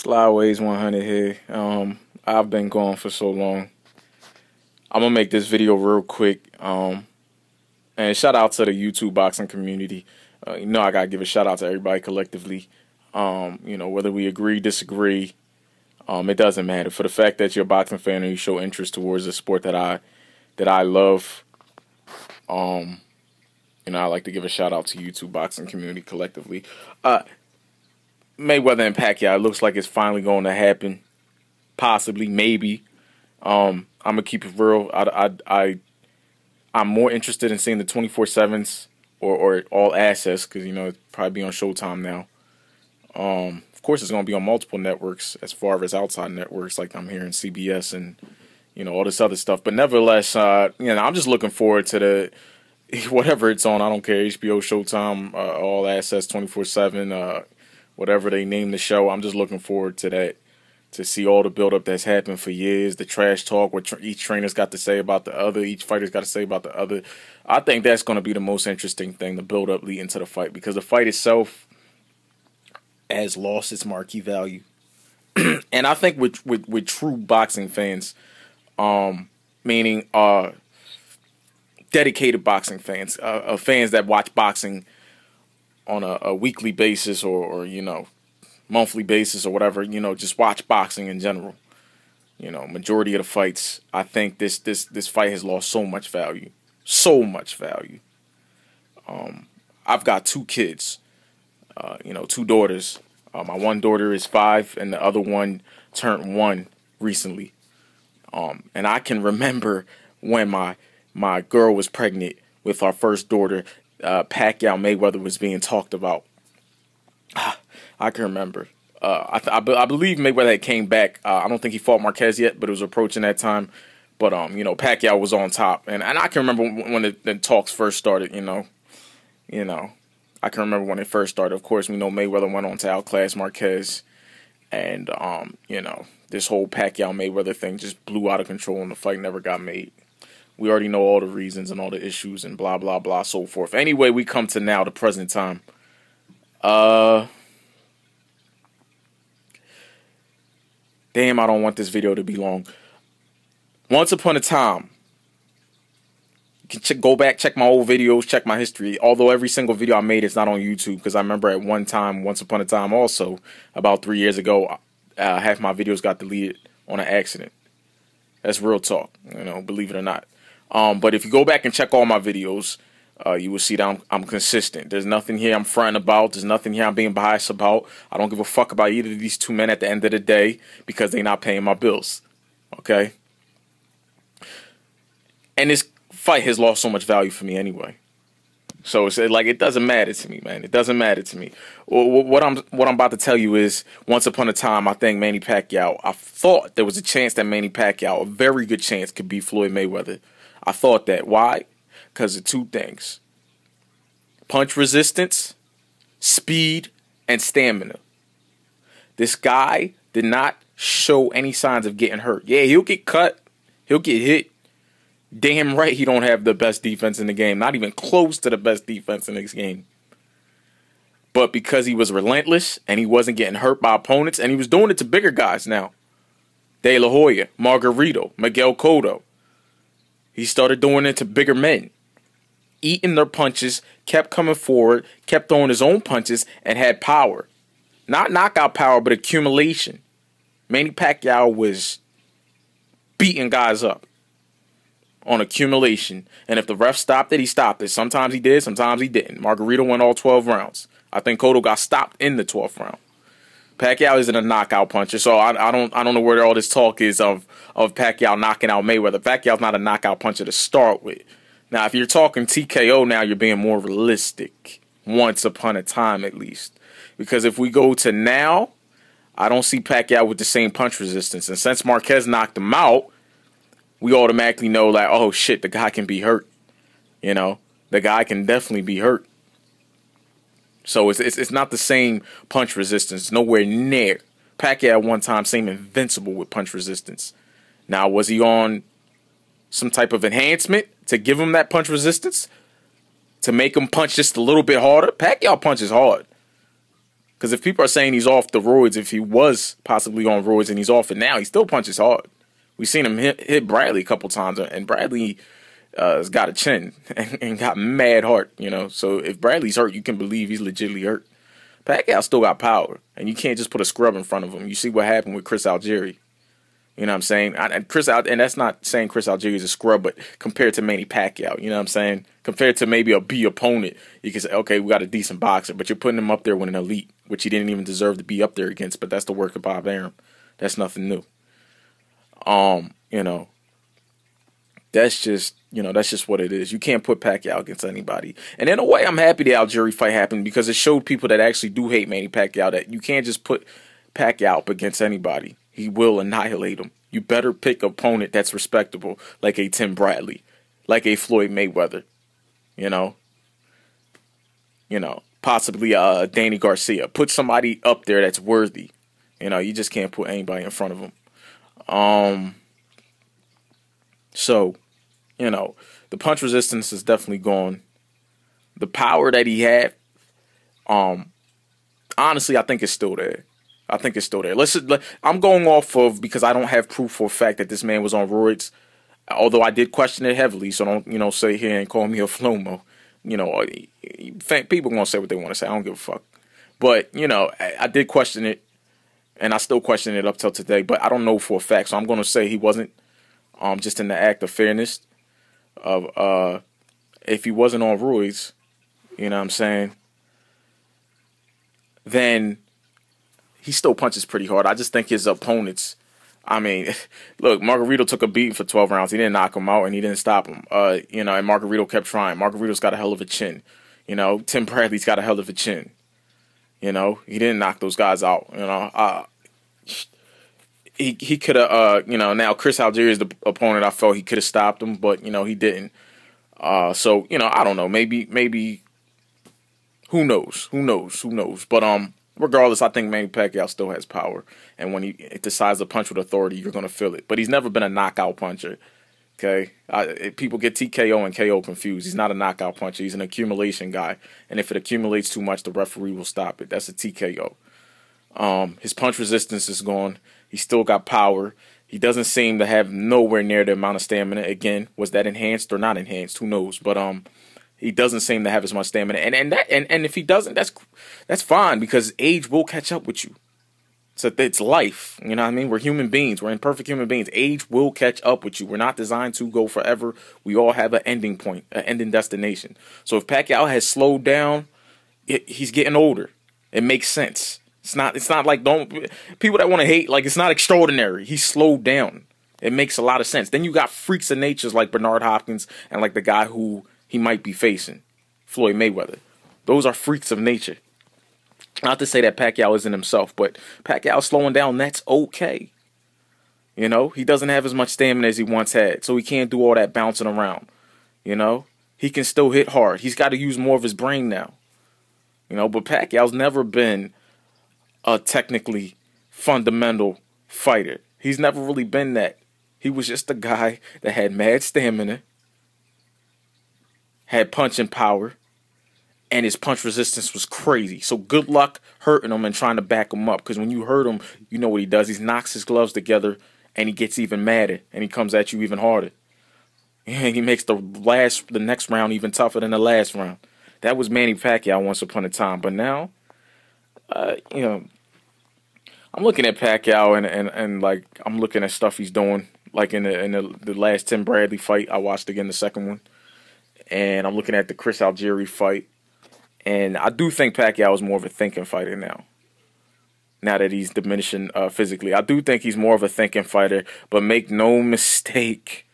Slyways 100 here. I've been gone for so long. I'm gonna make this video real quick. And shout out to the YouTube boxing community. I gotta give a shout out to everybody collectively. Whether we agree, disagree, it doesn't matter. For the fact that you're a boxing fan and you show interest towards the sport that I love, I like to give a shout out to YouTube boxing community collectively. Mayweather and Pacquiao, it looks like it's finally going to happen. Possibly, maybe. I'm gonna keep it real. I'm more interested in seeing the 24/7s or all access because it's probably be on Showtime now. Of course, it's gonna be on multiple networks as far as outside networks, like I'm hearing CBS and all this other stuff. But nevertheless, I'm just looking forward to the whatever it's on. I don't care, HBO, Showtime, all access, 24/7. Whatever they name the show, I'm just looking forward to that, to see all the build-up that's happened for years, the trash talk, what each trainer's got to say about the other, each fighter's got to say about the other. I think that's going to be the most interesting thing, the build-up leading to the fight, because the fight itself has lost its marquee value. And I think with true boxing fans, meaning dedicated boxing fans, fans that watch boxing on a weekly basis or monthly basis or whatever, just watch boxing in general. Majority of the fights, I think this fight has lost so much value. So much value. I've got two kids, two daughters. My one daughter is 5 and the other one turned 1 recently. And I can remember when my girl was pregnant with our first daughter, Pacquiao Mayweather was being talked about. I can remember. I believe Mayweather had came back. I don't think he fought Marquez yet, but it was approaching that time. But Pacquiao was on top, and I can remember when the talks first started. I can remember when it first started. Of course, we know Mayweather went on to outclass Marquez, and this whole Pacquiao Mayweather thing just blew out of control, and the fight never got made. We already know all the reasons and all the issues and blah, blah, blah, so forth. Anyway, we come to now, the present time. Damn, I don't want this video to be long. Once upon a time, you can go back, check my old videos, check my history. Although every single video I made is not on YouTube, because I remember at one time, once upon a time also, about 3 years ago, half my videos got deleted on an accident. That's real talk, believe it or not. But if you go back and check all my videos, you will see that I'm consistent. There's nothing here I'm fronting about. There's nothing here I'm being biased about. I don't give a fuck about either of these two men at the end of the day because they're not paying my bills. Okay? And this fight has lost so much value for me anyway. So it's like it doesn't matter to me, man. It doesn't matter to me. What I'm about to tell you is, once upon a time, I think Manny Pacquiao, I thought there was a chance that Manny Pacquiao, a very good chance, could beat Floyd Mayweather. I thought that. Why? Because of two things. Punch resistance, speed, and stamina. This guy did not show any signs of getting hurt. Yeah, he'll get cut. He'll get hit. Damn right he don't have the best defense in the game. Not even close to the best defense in this game. But because he was relentless and he wasn't getting hurt by opponents, and he was doing it to bigger guys now. De La Hoya, Margarito, Miguel Cotto. He started doing it to bigger men. Eating their punches, kept coming forward, kept throwing his own punches, and had power. Not knockout power, but accumulation. Manny Pacquiao was beating guys up on accumulation. And if the ref stopped it, he stopped it. Sometimes he did, sometimes he didn't. Margarito went all 12 rounds. I think Cotto got stopped in the 12th round. Pacquiao isn't a knockout puncher, so I don't know where all this talk is of Pacquiao knocking out Mayweather. Pacquiao's not a knockout puncher to start with. Now, if you're talking TKO now, you're being more realistic. Once upon a time, at least. Because if we go to now, I don't see Pacquiao with the same punch resistance. And since Marquez knocked him out, we automatically know, like, oh, shit, the guy can be hurt. The guy can definitely be hurt. So it's not the same punch resistance. Nowhere near. Pacquiao at one time seemed invincible with punch resistance. Now, was he on some type of enhancement to give him that punch resistance? To make him punch just a little bit harder? Pacquiao punches hard. Because if people are saying he's off the roids, if he was possibly on roids and he's off it now, he still punches hard. We've seen him hit Bradley a couple times, and Bradley has got a chin and got mad heart, you know. So if Bradley's hurt, you can believe he's legitimately hurt. Pacquiao still got power, and you can't just put a scrub in front of him. You see what happened with Chris Algieri. You know what I'm saying? And that's not saying Chris Algieri is a scrub, but compared to Manny Pacquiao, you know what I'm saying? Compared to maybe a B opponent, you can say, okay, we got a decent boxer, but you're putting him up there with an elite, which he didn't even deserve to be up there against, but that's the work of Bob Arum. That's nothing new. You know, that's just what it is. You can't put Pacquiao against anybody. And in a way, I'm happy the Algieri fight happened because it showed people that actually do hate Manny Pacquiao that you can't just put Pacquiao up against anybody. He will annihilate him. You better pick an opponent that's respectable, like a Tim Bradley, like a Floyd Mayweather, you know, possibly Danny Garcia. Put somebody up there that's worthy. You know, you just can't put anybody in front of him. So, you know, the punch resistance is definitely gone. The power that he had, honestly, I think it's still there. I'm going off of, because I don't have proof for a fact that this man was on roids, although I did question it heavily, so don't, sit here and call me a flomo. People going to say what they want to say. I don't give a fuck. But, I did question it, and I still question it up till today, but I don't know for a fact, so I'm going to say he wasn't, just in the act of fairness of, if he wasn't on roids, you know what I'm saying, then he still punches pretty hard. I just think his opponents, I mean, look, Margarito took a beating for 12 rounds. He didn't knock him out, and he didn't stop him. And Margarito kept trying. Margarito's got a hell of a chin. Tim Bradley's got a hell of a chin. He didn't knock those guys out. He could have, now Chris Algieri is the opponent I felt he could have stopped him, but, he didn't. So, I don't know. Maybe, who knows? But, regardless, I think Manny Pacquiao still has power. And when he decides to punch with authority, you're going to feel it. But he's never been a knockout puncher. Okay? People get TKO and KO confused. He's not a knockout puncher. He's an accumulation guy. And if it accumulates too much, the referee will stop it. That's a TKO. His punch resistance is gone. He's still got power. He doesn't seem to have nowhere near the amount of stamina. Again, was that enhanced or not enhanced? Who knows? But he doesn't seem to have as much stamina. And if he doesn't, that's fine, because age will catch up with you. So it's life. You know what I mean? We're human beings. We're imperfect human beings. Age will catch up with you. We're not designed to go forever. We all have an ending point, an ending destination. So if Pacquiao has slowed down, he's getting older. It makes sense. It's not like people that want to hate, like, it's not extraordinary. He slowed down. It makes a lot of sense. Then you got freaks of natures like Bernard Hopkins and like the guy who he might be facing, Floyd Mayweather. Those are freaks of nature. Not to say that Pacquiao isn't himself, but Pacquiao slowing down, that's okay. He doesn't have as much stamina as he once had, so he can't do all that bouncing around. He can still hit hard. He's got to use more of his brain now. But Pacquiao's never been a technically fundamental fighter. He's never really been that. He was just a guy that had mad stamina, had punching power, and his punch resistance was crazy. So good luck hurting him and trying to back him up, because when you hurt him, you know what he does. He knocks his gloves together, and he gets even madder, and he comes at you even harder. And he makes the next round even tougher than the last round. That was Manny Pacquiao once upon a time. But now, I'm looking at Pacquiao and like, I'm looking at stuff he's doing, like in the last Tim Bradley fight. I watched again the second one, and I'm looking at the Chris Algieri fight, and I do think Pacquiao is more of a thinking fighter now. Now that he's diminishing physically, I do think he's more of a thinking fighter. But make no mistake,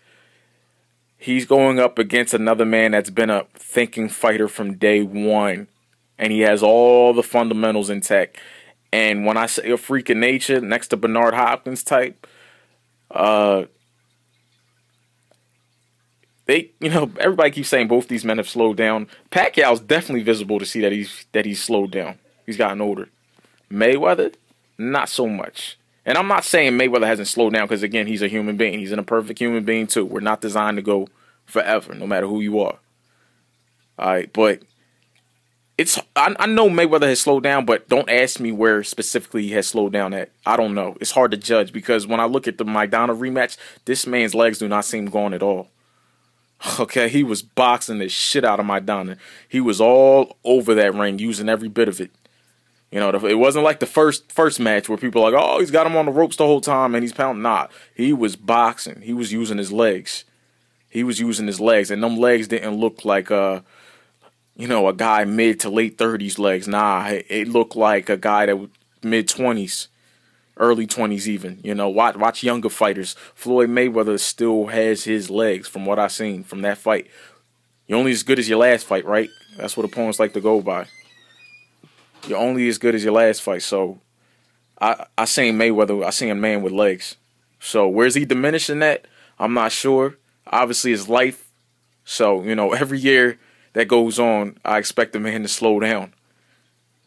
he's going up against another man that's been a thinking fighter from day one, and he has all the fundamentals intact. And when I say a freak of nature, next to Bernard Hopkins type, everybody keeps saying both these men have slowed down. Pacquiao's definitely visible to see that he's slowed down. He's gotten older. Mayweather, not so much. And I'm not saying Mayweather hasn't slowed down, because again, he's a human being. He's an imperfect human being too. We're not designed to go forever, no matter who you are. All right, but I know Mayweather has slowed down, but don't ask me where specifically he has slowed down at. I don't know. It's hard to judge because when I look at the Maidana rematch, this man's legs do not seem gone at all. Okay, he was boxing the shit out of Maidana. He was all over that ring, using every bit of it. You know, it wasn't like the first match where people are like, oh, he's got him on the ropes the whole time and he's pounding. Nah, he was boxing. He was using his legs. He was using his legs, and them legs didn't look like a guy mid to late 30s legs. Nah, it looked like a guy that was mid 20s, early 20s even. You know, watch younger fighters. Floyd Mayweather still has his legs from what I've seen from that fight. You're only as good as your last fight, right? That's what opponents like to go by. You're only as good as your last fight. So I seen Mayweather, I seen a man with legs. So where's he diminishing at? I'm not sure. Obviously, his life. So, you know, every year that goes on, I expect the man to slow down.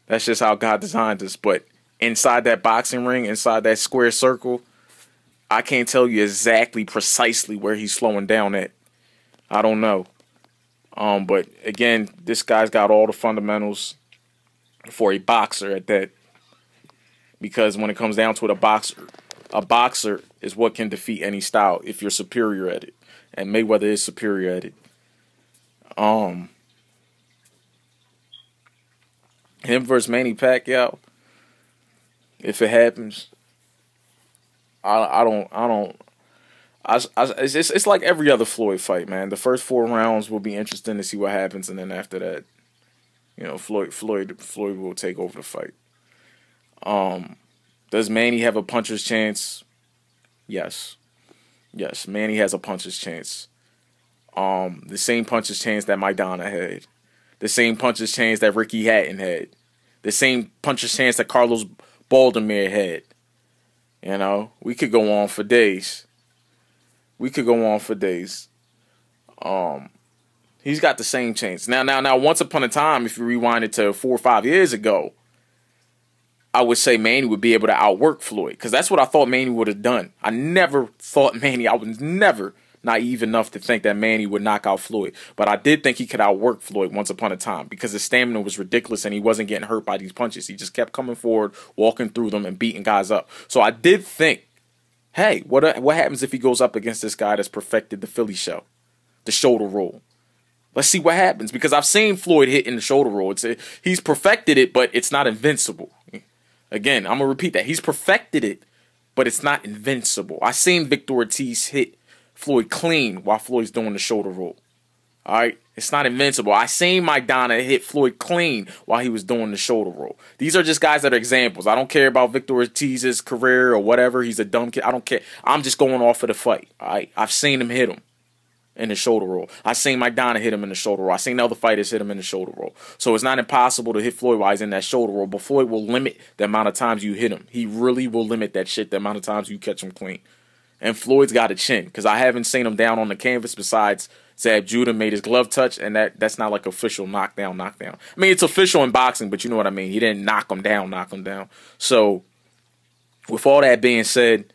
That's just how God designed us. But inside that boxing ring, inside that square circle, I can't tell you exactly, precisely where he's slowing down at. I don't know. But again, this guy's got all the fundamentals for a boxer at that. Because when it comes down to it, a boxer is what can defeat any style if you're superior at it. And Mayweather is superior at it. Him versus Manny Pacquiao, if it happens, it's like every other Floyd fight, man. The first 4 rounds will be interesting to see what happens, and then after that, you know, Floyd will take over the fight. Does Manny have a puncher's chance? Yes. Yes, Manny has a puncher's chance. The same puncher's chance that Maidana had. The same puncher's chance that Ricky Hatton had. The same puncher's chance that Carlos Baldomir had. You know, we could go on for days. He's got the same chance. Now, once upon a time, if you rewind it to 4 or 5 years ago, I would say Manny would be able to outwork Floyd, because that's what I thought Manny would have done. I was never naive enough to think that Manny would knock out Floyd. But I did think he could outwork Floyd once upon a time, because his stamina was ridiculous and he wasn't getting hurt by these punches. He just kept coming forward, walking through them, and beating guys up. So I did think, hey, what happens if he goes up against this guy that's perfected the Philly show, the shoulder roll? Let's see what happens, because I've seen Floyd hit in the shoulder roll. He's perfected it, but it's not invincible. Again, I'm going to repeat that. He's perfected it, but it's not invincible. I seen Victor Ortiz hit Floyd clean while Floyd's doing the shoulder roll. All right? It's not invincible. I seen Maidana hit Floyd clean while he was doing the shoulder roll. These are just guys that are examples. I don't care about Victor Ortiz's career or whatever. He's a dumb kid. I don't care. I'm just going off of the fight. All right? I've seen him hit him in the shoulder roll. I seen Maidana hit him in the shoulder roll. I seen other fighters hit him in the shoulder roll. So it's not impossible to hit Floyd while he's in that shoulder roll, but Floyd will limit the amount of times you hit him. He really will limit that shit, the amount of times you catch him clean. And Floyd's got a chin, because I haven't seen him down on the canvas besides Zab Judah made his glove touch, and that's not like official knockdown. I mean, it's official in boxing, but you know what I mean. He didn't knock him down. So with all that being said,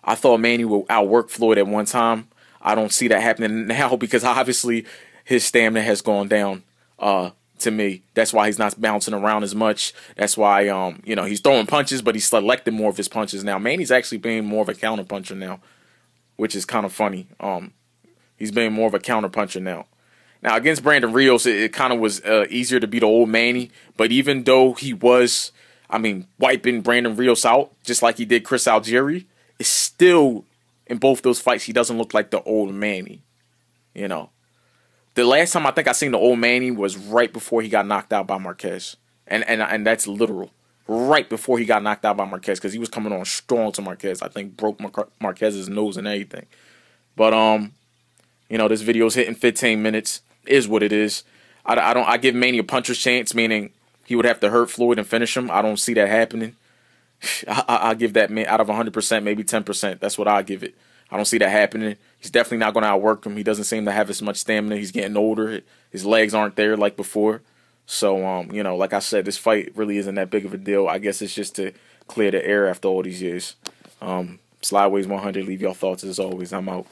I thought Manny would outwork Floyd at one time. I don't see that happening now, because obviously his stamina has gone down to me. That's why he's not bouncing around as much. That's why, he's throwing punches, but he's selecting more of his punches now. Manny's actually being more of a counter puncher now, which is kind of funny. He's being more of a counter puncher now. Now, against Brandon Rios, it kind of was easier to beat the old Manny, but even though he was, wiping Brandon Rios out, just like he did Chris Algieri, it's still, in both those fights, he doesn't look like the old Manny, you know. The last time I think I seen the old Manny was right before he got knocked out by Marquez. And that's literal. Right before he got knocked out by Marquez, because he was coming on strong to Marquez. I think broke Marquez's nose and everything. But, this video's hitting 15 minutes. Is what it is. I give Manny a puncher's chance, meaning he would have to hurt Floyd and finish him. I don't see that happening. I give that man out of 100%, maybe 10%. That's what I give it. I don't see that happening. He's definitely not going to outwork him. He doesn't seem to have as much stamina. He's getting older. His legs aren't there like before. So, like I said, this fight really isn't that big of a deal. I guess it's just to clear the air after all these years. Slideways 100, leave your thoughts as always. I'm out.